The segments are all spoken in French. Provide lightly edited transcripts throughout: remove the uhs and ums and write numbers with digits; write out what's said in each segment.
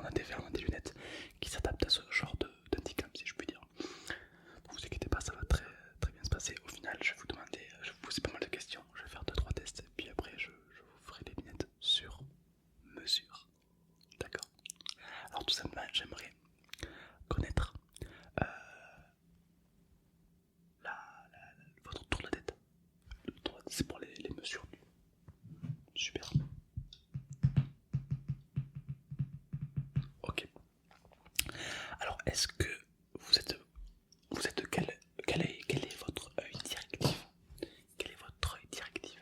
on a des verres, on a des lunettes qui s'adaptent à ce genre d'handicap, si je puis dire. Ne vous inquiétez pas, ça va très bien se passer. Au final, je vais vous demander, je vais vous poser pas mal de questions, je vais faire 2-3 tests, puis après je vous ferai des lunettes sur mesure. D'accord. Alors tout simplement, j'aimerais connaître euh, votre tour de tête. Le tour de tête, c'est pour les mesures. Super. Ok. Alors, est-ce que vous êtes, vous êtes quel est votre œil directif? Quel est votre œil directif?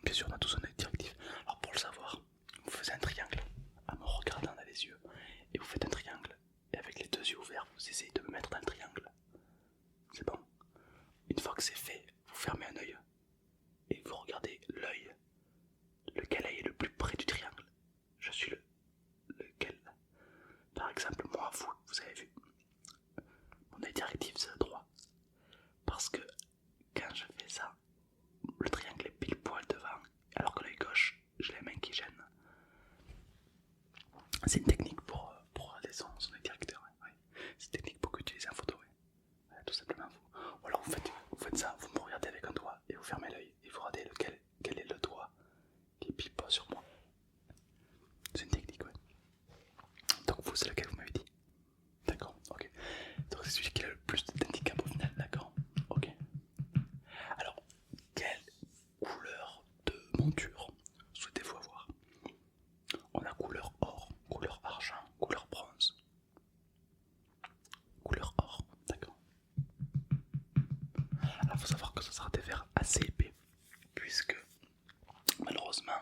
Bien sûr, on a tous un œil directif. Alors, pour le savoir, vous faites un triangle en me regardant dans les yeux et vous faites un triangle. Et avec les deux yeux ouverts, vous essayez de me mettre dans le triangle. C'est bon. Une fois que c'est fait, vous fermez un œil et vous regardez l'œil. Lequel œil est le plus près du triangle? Je suis lequel? Par exemple, moi, vous avez vu, mon œil directif c'est le droit. Parce que quand je fais ça, le triangle est pile poil devant, alors que l'œil gauche, j'ai les mains qui gênent. C'est une technique pour regarder son œil directeur. Ouais. C'est une technique beaucoup utilisée en photo. Ouais. Ouais, tout simplement vous. Ou alors vous faites ça, vous me regardez avec un doigt et vous fermez l'œil et vous regardez quel est le doigt qui est pile poil sur moi. C'est une technique, ouais. Donc vous, c'est lequel vous m'avez dit? D'accord, ok. Donc c'est celui qui a le plus d'handicap au final, d'accord. Ok. Alors, quelle couleur de monture souhaitez-vous avoir? On a couleur or, couleur argent, couleur bronze. Couleur or, d'accord. Alors faut savoir que ce sera des verres assez épais, puisque malheureusement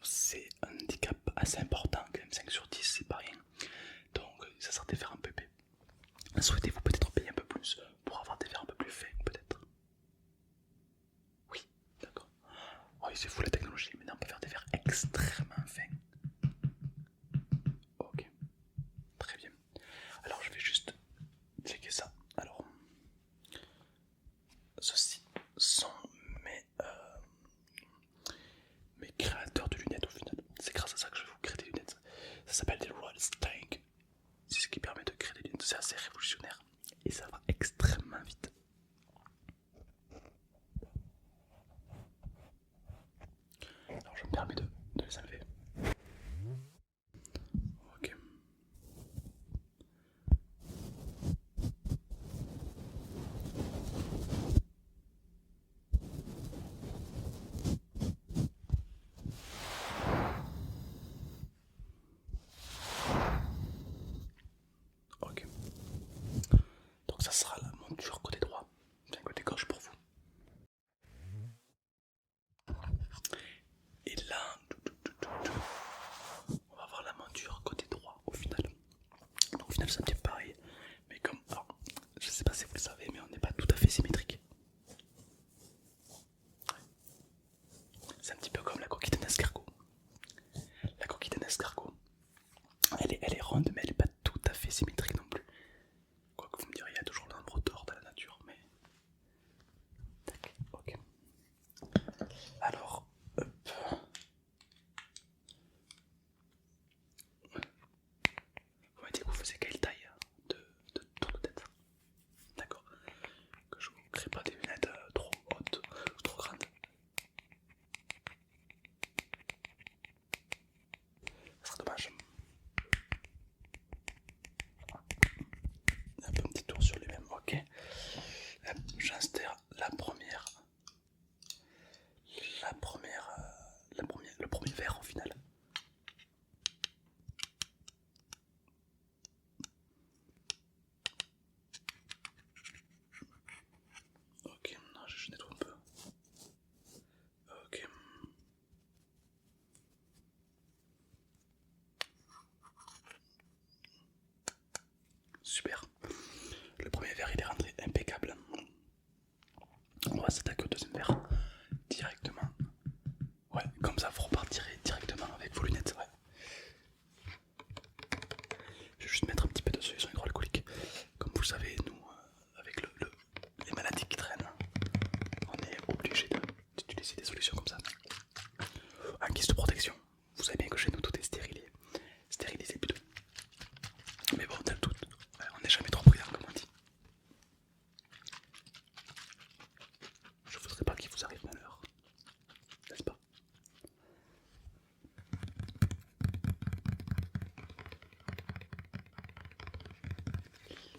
c'est un handicap assez important, quand même 5 sur 10 c'est pas rien. Donc ça sera des verres un peu épais. Souhaitez-vous peut-être payer un peu plus pour avoir des verres un peu plus fins, peut-être? Oui, d'accord. Oui, c'est fou la technologie, maintenant on peut faire des verres extrêmement fins. Ok, très bien. Alors je vais juste checker ça. Alors, ceci sont mes créateurs de lunettes au final. C'est grâce à ça que je vais vous créer des lunettes. Ça s'appelle des Stank. C'est ce qui permet de créer des lunettes. C'est assez révolutionnaire et ça va extrêmement vite. Alors je me permets de les enlever. Ok. Ok. Donc ça sera la monture côté droit, bien côté gauche pour vous. Et là, on va voir la monture côté droit au final. Donc au final c'est un petit peu pareil, mais comme, alors, je sais pas si vous le savez, mais on n'est pas tout à fait symétrique. C'est un petit peu comme la coquille d'un escargot. La coquille d'un escargot, elle est ronde, mais elle n'est pas tout à fait symétrique non plus. Quoique vous me direz, il y a toujours l'ombre d'or dans la nature, mais... Tac, ok. Alors, hop. Vous m'avez dit que vous faisiez quelle taille de tour de tête? D'accord. Que je vous crée pas des lunettes trop hautes ou trop grandes. Ce serait dommage. Un petit tour sur les mêmes, ok. J'insère le premier verre au final. Ok, non, je nettoie un peu. Ok. Super. Le premier verre il est rentré impeccable.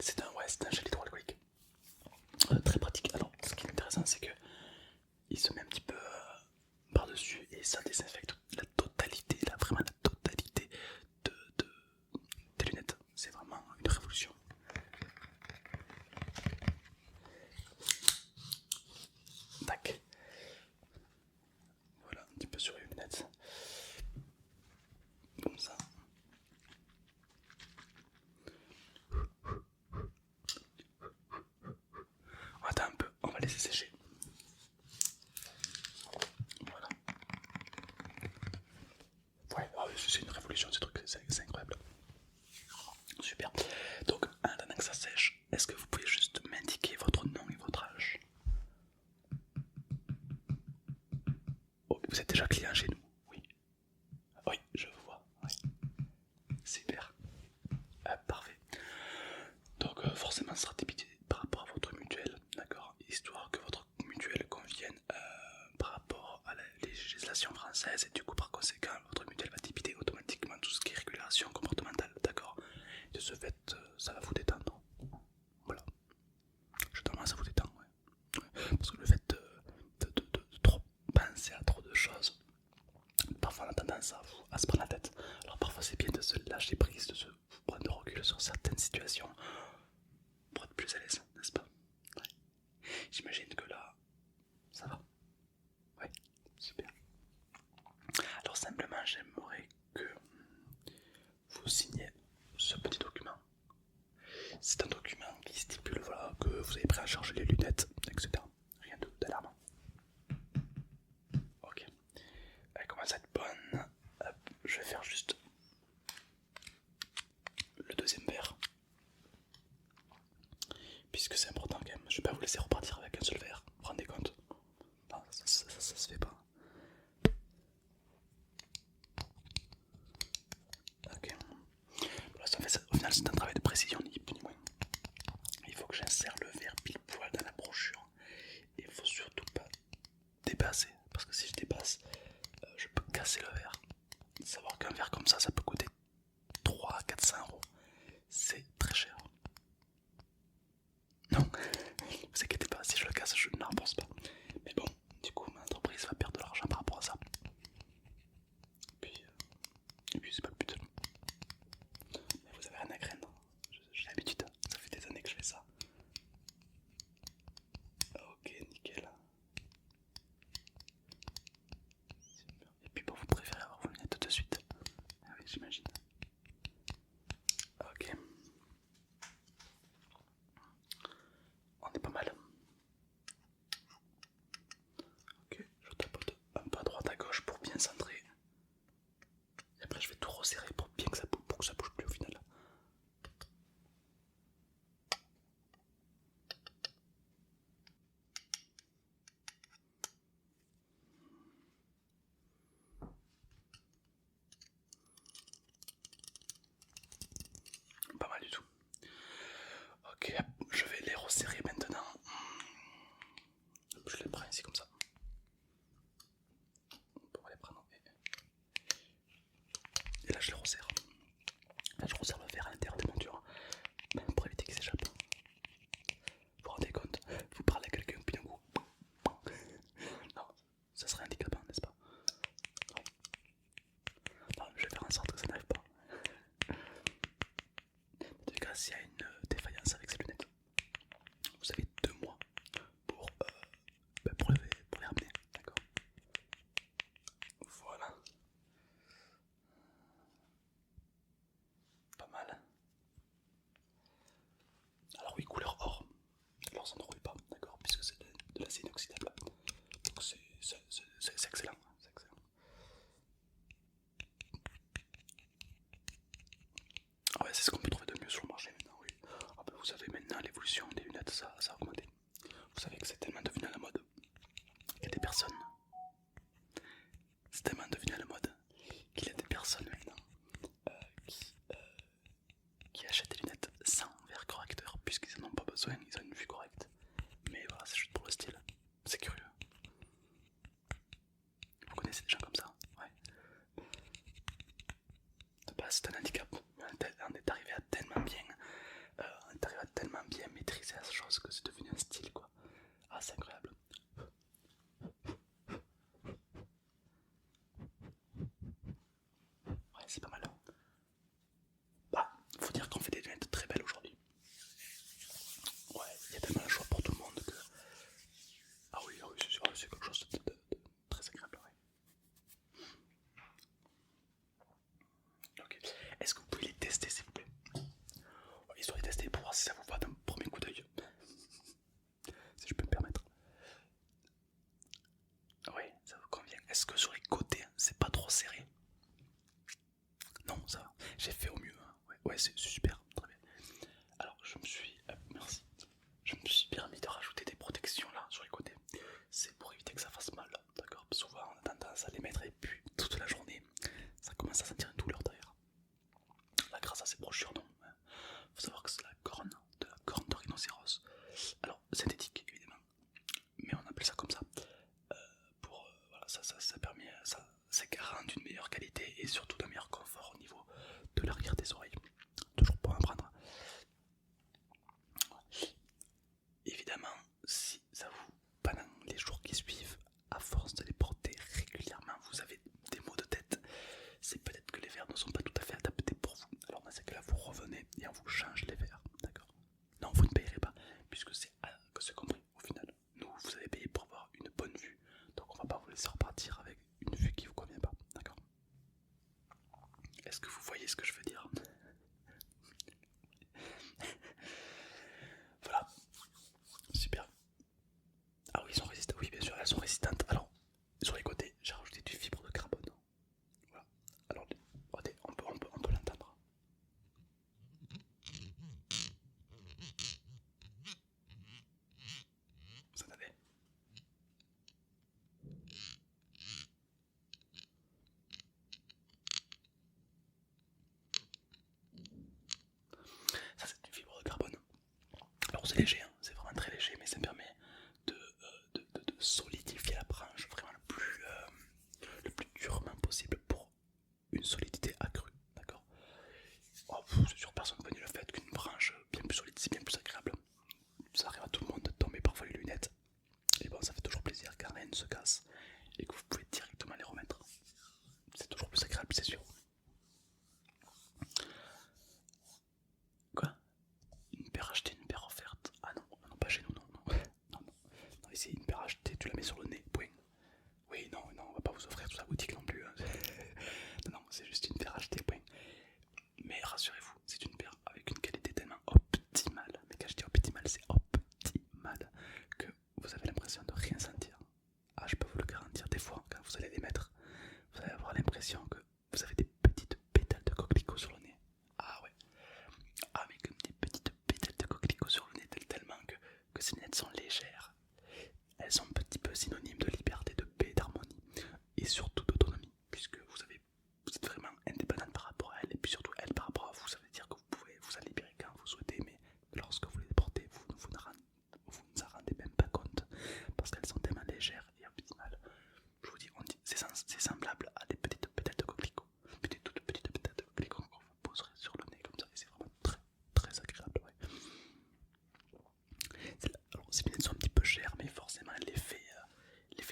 C'est un gel hydroalcoolique. Très pratique. Alors, ce qui est intéressant, c'est que il se met un petit peu par-dessus et ça désinfecte la totalité, là, vraiment la totalité de, de- des lunettes. C'est vraiment une révolution. Tac. Voilà, un petit peu sur les lunettes. Comme ça. On attend un peu, on va laisser sécher. Voilà. Ouais, c'est une révolution ce truc, c'est incroyable. Super. Donc, en attendant que ça sèche, est-ce que vous pouvez juste m'indiquer votre nom et votre âge? Oh, vous êtes déjà client chez nous? Oui. Oui, je vous vois. Oui. Super. Parfait. Donc, forcément, ça sera débité par rapport à votre mutuelle, d'accord? Histoire que votre mutuelle convienne par rapport à la législation française, et du coup, par conséquent, votre mutuelle va débiter automatiquement tout ce qui est régulation comportementale, d'accord? De ce fait, ça va vous détendre. Voilà. Je tendance à vous détendre, ouais. Parce que le fait de trop penser à trop de choses, parfois on a tendance à se prendre la tête. Alors parfois c'est bien de se lâcher prise, de se prendre de recul sur certaines situations pour être plus à l'aise, n'est-ce pas? Ouais. J'imagine que là, ça va. Ouais, super. Alors simplement j'aimerais que vous signiez ce petit document. C'est un document qui stipule voilà, que vous avez pris à charger les lunettes, etc. Rien d'alarmant. Ok. Elle commence à être bonne. Hop, je vais faire juste le deuxième verre. Puisque c'est important quand même. Je vais pas vous laisser repartir avec un seul verre. Vous vous rendez compte? Non, ça se fait pas. Ok. Voilà, au final, c'est un travail de précision, ni plus ni moins. Il faut que j'insère le verre pile poil dans la brochure. Et il faut surtout pas dépasser. Parce que si je dépasse, je peux casser le verre. Savoir qu'un verre comme ça peut coûter 300 à 400 euros. C'est très cher. Non, vous inquiétez pas, si je le casse, je ne rembourse pas. Mais bon, du coup, ma entreprise va perdre de l'argent par rapport à ça. Et puis c'est pas le but. Mais vous avez rien à craindre. J'ai l'habitude, ça fait des années que je fais ça. Ok, nickel. Super. Et puis bon, vous préférez avoir vos lunettes tout de suite. Ah oui, j'imagine. Ok. On est pas mal. Ok, je tapote un peu à droite à gauche pour bien centrer. Et après je vais tout resserrer pour bien que ça bouge plus au final. Pas mal du tout. Ok, je vais les resserrer maintenant. Je les prends ici comme ça. On va les prendre. Et là je les resserre. Là je resserre le verre à l'intérieur des montures pour éviter qu'ils s'échappent. Vous vous rendez compte? Vous parlez à quelqu'un puis d'un coup. Non, ça serait handicapant, n'est-ce pas? Non, je vais faire en sorte que ça n'arrive pas. En tout cas, s'il y a une défaillance avec ces lunettes, vous avez 2 mois pour les ramener, d'accord? Voilà, pas mal. Alors oui, couleur or. Alors ça ne rouille pas, d'accord, puisque c'est de l'acier inoxydable. Donc c'est excellent, c'est excellent. Ah ouais, c'est ce qu'on peut trouver de mieux sur le marché maintenant, oui. Ah bah vous savez maintenant l'évolution des lunettes, ça a augmenté. Vous savez que c'est tellement devenu à la mode. Il y a des personnes, c'est tellement devenu à la mode qu'il y a des personnes maintenant qui, qui achètent des lunettes sans verre correcteur puisqu'ils n'en ont pas besoin, ils ont une vue correcte. Mais voilà, c'est juste pour le style. C'est curieux. Vous connaissez des gens comme ça? Ouais. De base, c'est un handicap. Mais on est arrivé à tellement bien, on est arrivé à que c'est devenu un style quoi. Ah c'est incroyable. Ouais c'est pas mal. Bah faut dire qu'on fait des lunettes très belles aujourd'hui. Ouais, il y a tellement de choix pour tout le monde que... Ah oui c'est sûr, c'est quelque chose de très agréable, ouais. Ok. Est-ce que vous pouvez les tester s'il vous plaît? Ouais, histoire de les tester pour voir si ça vous va d'un premier coup d'œil. Si je peux me permettre. Oui, ça vous convient. Est-ce que sur les côtés, c'est pas trop serré? Non, ça va. J'ai fait au mieux, hein. Ouais, c'est super, très bien. Alors, merci. Je me suis permis de rajouter des protections là sur les côtés. C'est pour éviter que ça fasse mal, d'accord? Souvent, on a tendance à les mettre et puis toute la journée, ça commence à sentir une douleur derrière. Là, grâce à ces brochures, non. Faut savoir que c'est la corne de rhinocéros. Alors, synthétique évidemment, mais on appelle ça comme ça. Voilà, ça permet, ça garant une meilleure qualité et surtout d'un meilleur confort au niveau de l'arrière des oreilles. Toujours pour apprendre. Évidemment, si ça vous, pendant les jours qui suivent, à force de les porter régulièrement, vous avez des maux de tête, c'est peut-être que les verres ne sont pas tout à fait adaptés pour vous. Alors dans ces cas-là, vous revenez et on vous change les verres, d'accord? Non, vous ne payerez pas, puisque c'est compris au final. Nous, vous avez payé pour avoir une bonne vue, donc on va pas vous laisser repartir avec une vue qui vous convient pas, d'accord? Est-ce que vous voyez ce que je veux dire? Voilà, super. Ah oui, ils sont résistants, oui bien sûr, elles sont résistantes. Alors, sur les côtés, j'ai rajouté du fibre de carbone. Voilà, alors regardez, on peut l'entendre. Vous entendez? Ça c'est du fibre de carbone. Alors c'est léger, hein, c'est vraiment très léger, mais ça me permet de solidifier la branche vraiment le plus durement possible pour une solidité accrue, d'accord? Oh, c'est sûr, personne ne connaît le fait qu'une branche bien plus solide, c'est bien plus agréable. Ça arrive à tout le monde de tomber parfois les lunettes. Et bon, ça fait toujours plaisir quand rien ne se casse et que vous pouvez directement les remettre. C'est toujours plus agréable, c'est sûr. Quoi? Une paire achetée, une paire offerte? Ah non, non, pas chez nous, non, non. Non, non. Non, ici, une paire achetée, tu la mets sur le nez, point. Oui, non, non, on va pas vous offrir toute la boutique non plus, hein. Non, non, c'est juste une paire achetée, point. Mais rassurez-vous, c'est une paire avec une qualité tellement optimale. Mais quand je dis optimale, c'est optimale que vous avez l'impression de rien sentir. Ah, je peux vous le garantir, des fois, quand vous allez les mettre, vous allez avoir l'impression que vous avez des petites pétales de coquelicot sur le nez. Ah ouais, ah mais comme des petites pétales de coquelicot sur le nez, tellement que ces lunettes sont légères. Elles sont un petit peu synonymes de liberté, de paix, d'harmonie et surtout d'autonomie, puisque vous êtes vraiment indépendante par rapport à elle et puis surtout elle par rapport à vous. Ça veut dire que vous pouvez vous en libérer quand vous souhaitez, mais lorsque vous les portez, vous ne en rendez même pas compte parce qu'elles sont tellement légères et optimales. Je vous dis, c'est semblable à des petites pétales de coquelicot, des toutes petites pétales de coquelicot qu'on vous poserait sur le nez comme ça et c'est vraiment très très agréable. Ouais. Alors ces lunettes sont un petit peu chères, mais forcément l'effet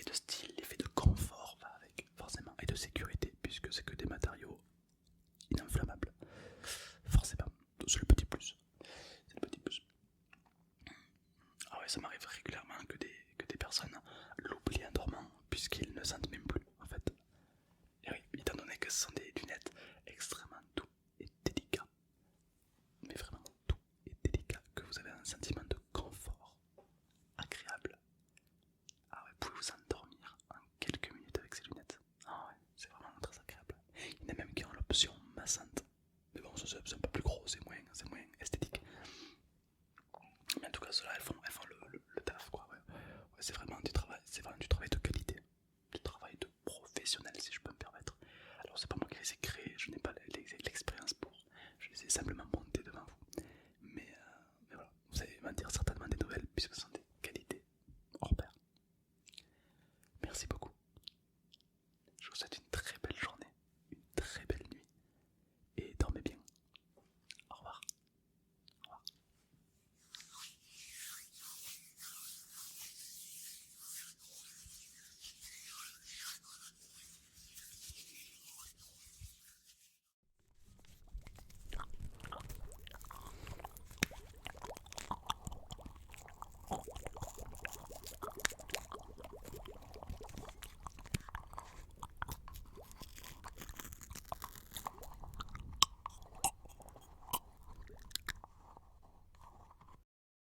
de style, l'effet de confort va avec, forcément, et de sécurité, puisque c'est que des matériaux ininflammables. Forcément, c'est le petit plus. C'est le petit plus. Ah ouais, ça m'arrive régulièrement que des personnes l'oublient en dormant, puisqu'ils ne sentent même plus, en fait. Et oui, étant donné que ce sont des lunettes extrêmement doux et délicats, mais vraiment doux et délicats, que vous avez un sentiment de confort agréable. Ah ouais, vous pouvez vous endormir en quelques minutes avec ces lunettes. Ah ouais, c'est vraiment très agréable. Il y en a même qui ont l'option massante. Mais bon, ça c'est un peu plus gros, c'est moins esthétique. Mais en tout cas, ceux-là, elles font